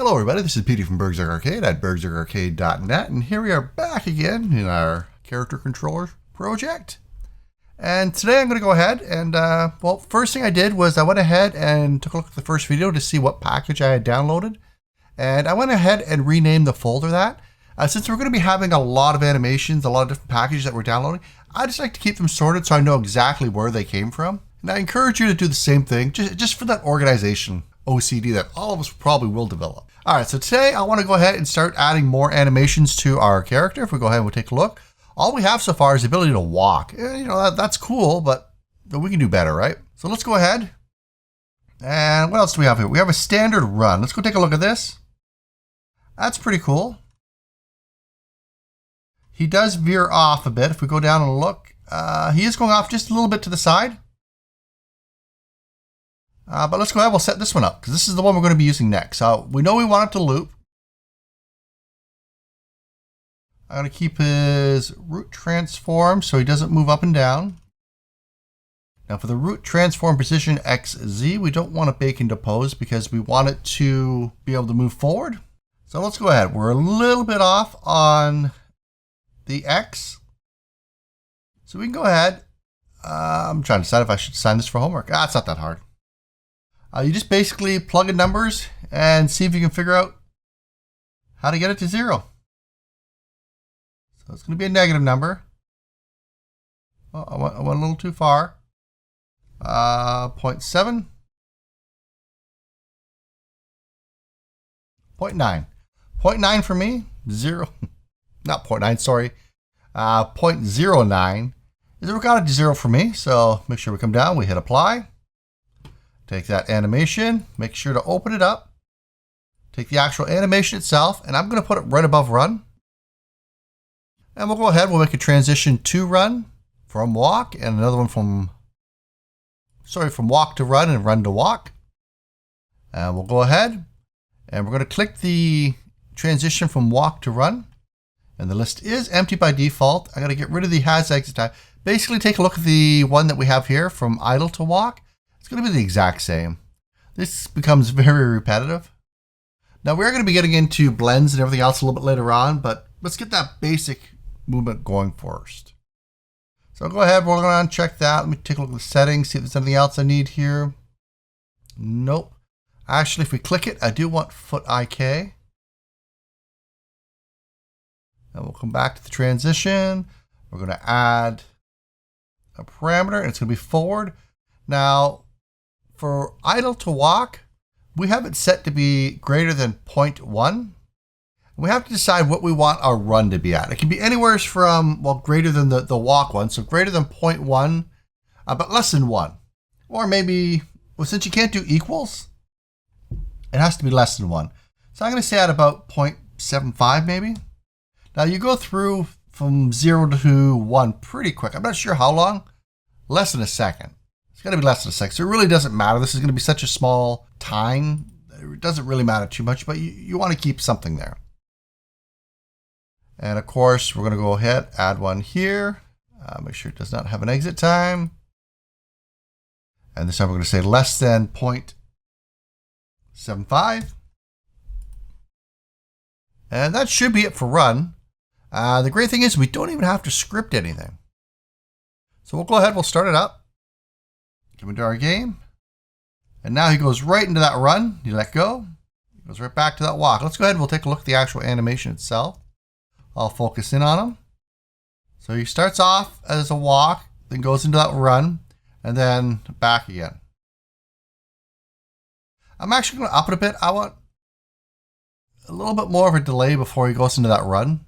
Hello everybody, this is Petey from BurgZerg Arcade at BurgZergArcade.net, and here we are back again in our character controller project. And today I'm going to go ahead and, well, first thing I did was I went ahead and took a look at the first video to see what package I had downloaded. And I went ahead and renamed the folder that. Since we're going to be having a lot of animations, a lot of different packages that we're downloading, I just like to keep them sorted so I know exactly where they came from. And I encourage you to do the same thing, just for that organization OCD that all of us probably will develop. All right, so today I want to go ahead and start adding more animations to our character. If we go ahead and we'll take a look, all we have so far is the ability to walk. You know, that's cool, but we can do better, right? So let's go ahead. And what else do we have here? We have a standard run. Let's go take a look at this. That's pretty cool. He does veer off a bit. If we go down and look, he is going off just a little bit to the side. But let's go ahead, we'll set this one up, because this is the one we're going to be using next. We know we want it to loop. I'm going to keep his root transform so he doesn't move up and down. Now for the root transform position XZ, we don't want to bake into pose because we want it to be able to move forward. So let's go ahead. We're a little bit off on the X. So we can go ahead. I'm trying to decide if I should sign this for homework. It's not that hard. You just basically plug in numbers and see if you can figure out how to get it to 0. So it's going to be a negative number. Oh, I went a little too far. 0.7. 0.9. 0.9 for me. 0. Not 0.9, sorry. 0.09 is we got it to 0 for me. So make sure we come down, we hit apply. Take that animation, make sure to open it up. Take the actual animation itself, and I'm going to put it right above run. And we'll go ahead, we'll make a transition to run from walk, and another one from walk to run and run to walk. And we'll go ahead, and we're going to click the transition from walk to run. And the list is empty by default. I'm going to get rid of the has exit time. Basically, take a look at the one that we have here from idle to walk. It's going to be the exact same. This becomes very repetitive. Now we're going to be getting into blends and everything else a little bit later on, but let's get that basic movement going first. So I'll go ahead, we're going to check that. Let me take a look at the settings, see if there's anything else I need here. Nope. Actually, if we click it, I do want foot IK. And we'll come back to the transition. We're going to add a parameter, and it's going to be forward. Now, for idle to walk, we have it set to be greater than 0.1. We have to decide what we want our run to be at. It can be anywhere from, well, greater than the walk one, so greater than 0.1, but less than 1. Or maybe, well, since you can't do equals, it has to be less than 1. So I'm going to say at about 0.75 maybe. Now you go through from 0 to 1 pretty quick. I'm not sure how long. Less than a second. It's got to be less than a second. So it really doesn't matter. This is going to be such a small time. It doesn't really matter too much, but you want to keep something there. And of course, we're going to go ahead, add one here. Make sure it does not have an exit time. And this time we're going to say less than 0.75. And that should be it for run. The great thing is we don't even have to script anything. So we'll go ahead, we'll start it up. Come into our game. And now he goes right into that run. You let go. He goes right back to that walk. Let's go ahead and we'll take a look at the actual animation itself. I'll focus in on him. So he starts off as a walk, then goes into that run, and then back again. I'm actually going to up it a bit. I want a little bit more of a delay before he goes into that run.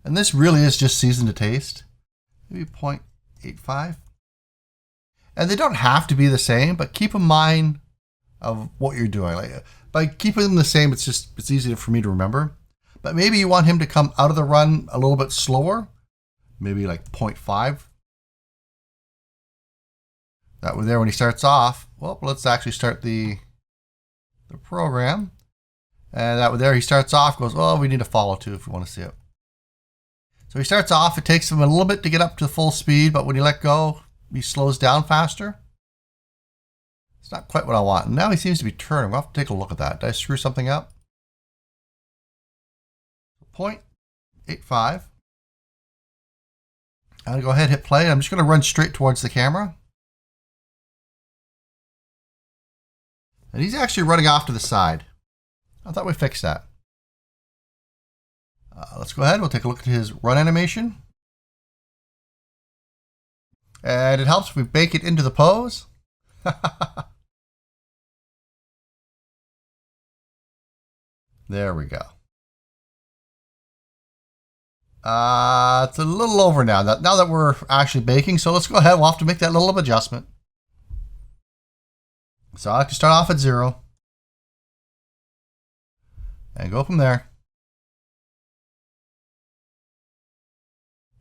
And this really is just seasoned to taste. Maybe 0.85. And they don't have to be the same, but keep in mind of what you're doing. Like, by keeping them the same, it's easier for me to remember. But maybe you want him to come out of the run a little bit slower, maybe like 0.5. That way there when he starts off. Well, let's actually start the program. And that way there he starts off, goes, oh, we need to follow too if we want to see it. So he starts off, it takes him a little bit to get up to full speed, but when you let go, he slows down faster. It's not quite what I want. Now he seems to be turning. We'll have to take a look at that. Did I screw something up? 0.85. I'm going to go ahead and hit play. I'm just going to run straight towards the camera. And he's actually running off to the side. I thought we fixed that. Let's go ahead. We'll take a look at his run animation. And it helps if we bake it into the pose. There we go. It's a little over now. Now that we're actually baking, so let's go ahead. We'll have to make that little adjustment. So I can start off at 0 and go from there.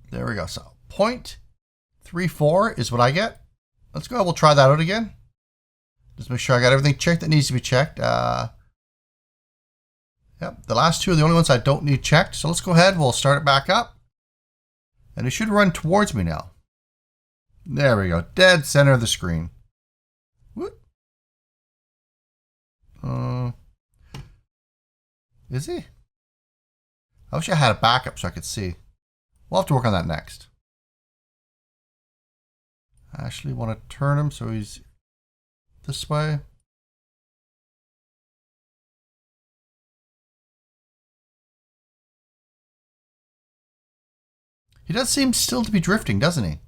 There we go. So 0.34 is what I get. Let's go ahead. We'll try that out again. Just make sure I got everything checked that needs to be checked. Yep, the last two are the only ones I don't need checked. So let's go ahead. We'll start it back up. And it should run towards me now. There we go. Dead center of the screen. Whoop. Is he? I wish I had a backup so I could see. We'll have to work on that next. I actually want to turn him so he's this way. He does seem still to be drifting, doesn't he?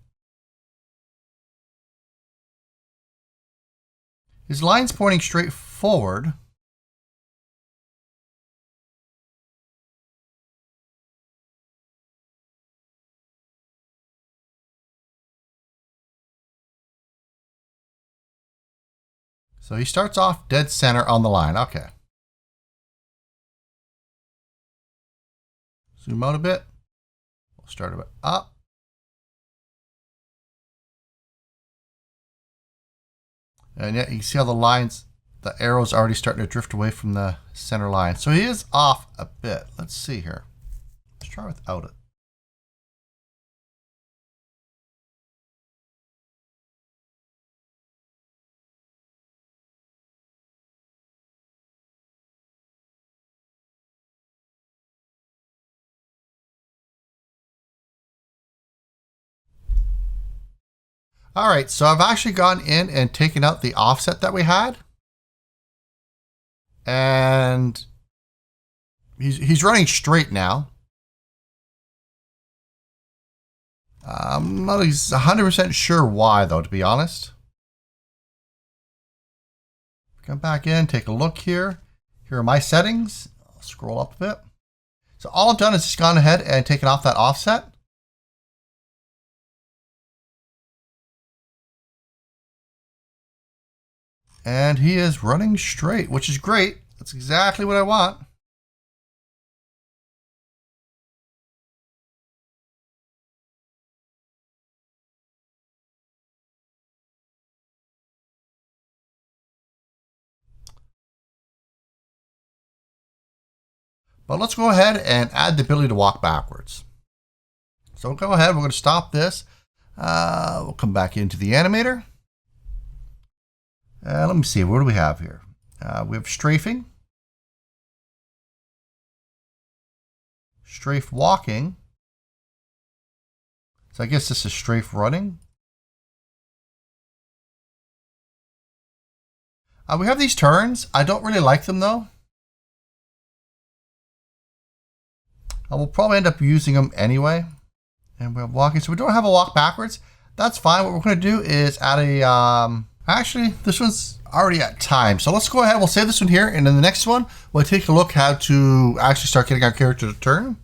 His line's pointing straight forward. So he starts off dead center on the line. Okay. Zoom out a bit. We'll start a bit up. And yet you can see how the lines, the arrow's already starting to drift away from the center line. So he is off a bit. Let's see here. Let's try without it. All right, so I've actually gone in and taken out the offset that we had. And he's running straight now. I'm not 100% sure why, though, to be honest. Come back in, take a look here. Here are my settings. I'll scroll up a bit. So all I've done is just gone ahead and taken off that offset. And he is running straight, which is great. That's exactly what I want. But let's go ahead and add the ability to walk backwards. So we'll go ahead. We're going to stop this. We'll come back into the animator. Let me see, what do we have here? We have strafing, strafe walking. So I guess this is strafe running. We have these turns. I don't really like them though. We'll probably end up using them anyway. And we have walking, so we don't have a walk backwards. That's fine. What we're going to do is add a actually, this one's already at time. So let's go ahead. We'll save this one here. And in the next one, we'll take a look how to actually start getting our character to turn.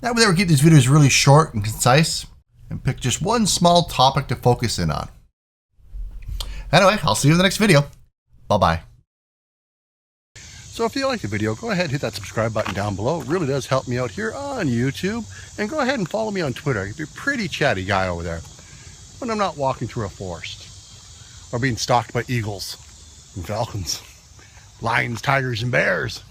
That way we keep these videos really short and concise and pick just one small topic to focus in on. Anyway, I'll see you in the next video. Bye-bye. So if you like the video, go ahead and hit that subscribe button down below. It really does help me out here on YouTube. And go ahead and follow me on Twitter. You're a pretty chatty guy over there when I'm not walking through a forest or being stalked by eagles and falcons, lions, tigers, and bears.